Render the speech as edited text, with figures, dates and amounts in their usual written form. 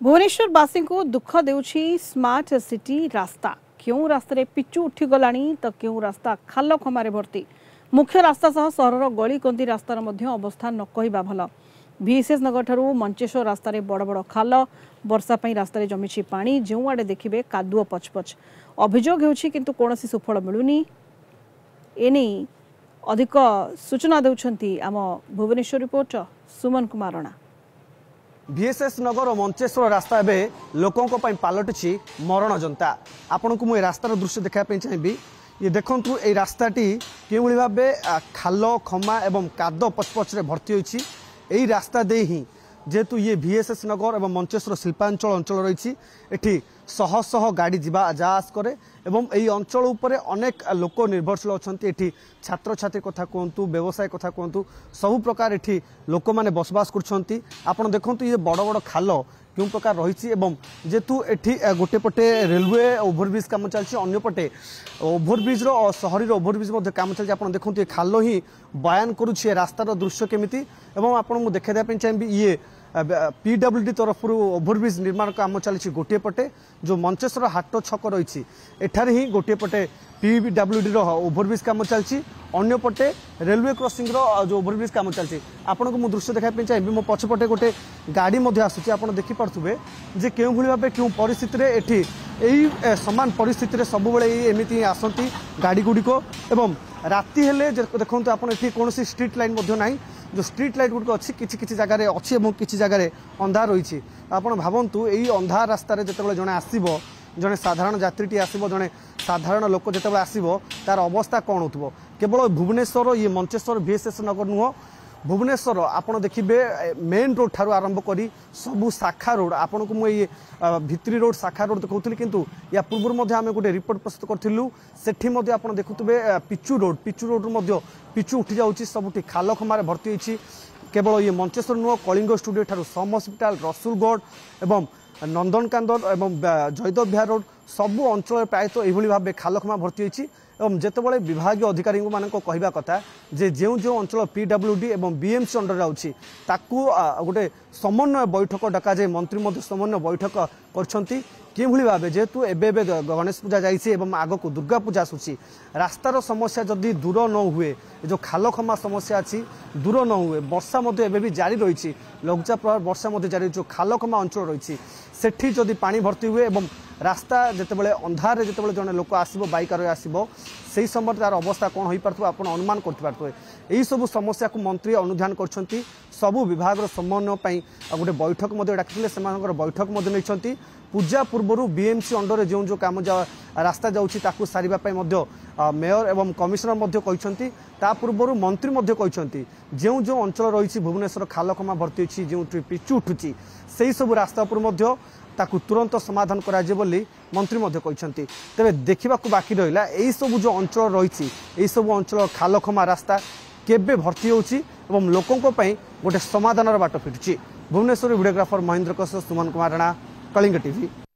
भुवनेश्वरवासी को दुख देउछि smart city रास्ता। क्यों रास्ता पिचु उठी गलानी तो क्यों रास्ता खाल खमारे भर्ती। मुख्य रास्ता सह सहर गली कंदी रास्तार मध्य अवस्था न कहवा भल। VSS नगर ठारू मंचेश्वर रास्ता बड़ बड़ खाल वर्षा पई रास्ता जमी पानी जो आड़े देखिए कादुओ पचपच। अभियोग होछि किंतु कोनोसी सुफल मिलुनी। एने अधिक सूचना देउछंती आम भुवनेश्वर रिपोर्टर सुमन कुमार राणा। VSS नगर और मंचेश्वर रास्ता एवं लोकों पलटि मरण जनता। आपण को मुझे रास्तार दृश्य देखापी चाहिए। ये देखु ये रास्ताटी कि भाव खाल खमा एवं काद पचपच भर्ती होती। यही रास्ता दे ही जेहेतु ये VSS नगर एवं मंचेश्वर शिल्पांचल अंचल रही एठी शह शह गाड़ी जा आस करे एवं यही अंचल उपरे अनेक लोक निर्भरशील अच्छा। एठी छात्र छात्री कथा कहतु व्यवसाय कथा कहतु सबु प्रकार एठी लोक मैंने बसवास कर। आपड़ देखु ये बड़ बड़ खाल क्यों प्रकार रही जेहेतु एठी गोटे पटे रेलवे ओभरब्रिज काम चलती अंपटे ओभरब्रिज शहरी ओभरब्रिज काम चलती। आप देखो ये खाल ही बयान करुच्छे रास्तार दृश्य केमिति। आपको देखाई चाहिए ये PWD तरफ ओभरब्रिज निर्माण काम चली गोटे पटे जो मंचेश्वर हाट छक रही एठार ही गोटे पटे PWD ओभरब्रिज काम चलती अन्य पटे रेलवे क्रॉसिंग जो ओभरब्रिज काम चलती। आपको मुझे दृश्य देखाई चाहिए मो पछपटे गोटे गाड़ी आसूँ आप देखिपे जे क्यों भाव क्यों परिस्थिति एठी यही समान परिस्थिति सब एमती आसती गाड़ी गुड़िक एवं राति हेले देखो आप कौन स्ट्रीट लाइन ना जो स्ट्रीट लाइट गुड़िक अच्छी किसी जगार अच्छी किसी जगार अंधार रही। आप भावतु यही अंधार रास्ता जो जड़े आसब जड़े साधारण यात्री आसब जड़े साधारण लोक जो आसब तार अवस्था कौन हो। केवल भुवनेश्वर ये मंचेश्वर VSS नगर नुह भुवनेश्वर आपड़ देखिए मेन रोड ठारू आरंभ करी सबू शाखा रोड आपण को मुझे भित्री रोड शाखा रोड देखुली किंतु या पूर्व आम गोटे रिपोर्ट प्रस्तुत करूँ सेठी आप देखुए पिचु रोड पिचु उठी जाऊँगी सबुठी खाल खमार भर्ती होती। केवल ये मंचेश्वर नुह कलिंग स्टूडियो ठारू सम हस्पिटाल रसुलगढ़ एवं नंदनकानन एवं जयदेव विहार रोड सबू अंचल प्रायतः यही भाव खाल खमा भर्ती होती। एवं जितेबाला विभाग अधिकारी मान कहवा कथा जे जो जो अंचल PWD एवं BMC अंडर आउछि ताकू गोटे समन्वय बैठक डका जाए मंत्री समन्वय बैठक करछंती किभली भाव जेहेतु एबे गणेश पूजा जाइए एवं आग को दुर्गा पूजा आसूसी रास्तार समस्या जदि दूर न हुए जो खाल खमा समस्या अच्छी दूर न हुए वर्षा भी जारी रही लघुचाप वर्षा जारी जो खाल खमा अंचल रही सेठी जदि पानी भर्ती हुए एवं रास्ता जितेबाला अंधार जितेबाला जड़े लोक आसब बाइकार आसब से समय तार अवस्था कौन हो पार्थ आप अनुमान कर यही सब समस्या को मंत्री अनुधान कर सबू विभाग समन्वय गोटे बैठक डाकिले से बैठक नहीं पूजा पूर्वर BMC अंडर जो जो काम रास्ता जाऊँगी सारे मेयर एवं कमिशनर कहते पूर्व मंत्री कहते जो जो अंचल रही भुवनेश्वर खाल खमा भर्ती अच्छी जो पिचु उठुची से सब रास्ता पर ताकू तुरंत समाधान कराए बोली मंत्री कहते। तेरे देखा बाकी रहा यही सब जो अंचल रही यही सब अंचल खाल खमा रास्ता केबे भर्ती होची एवं लोकों गोटे समाधान बाट फिटुची। Bhubaneswar videographer Mahendra Suman Kumar Rana Kalinga TV.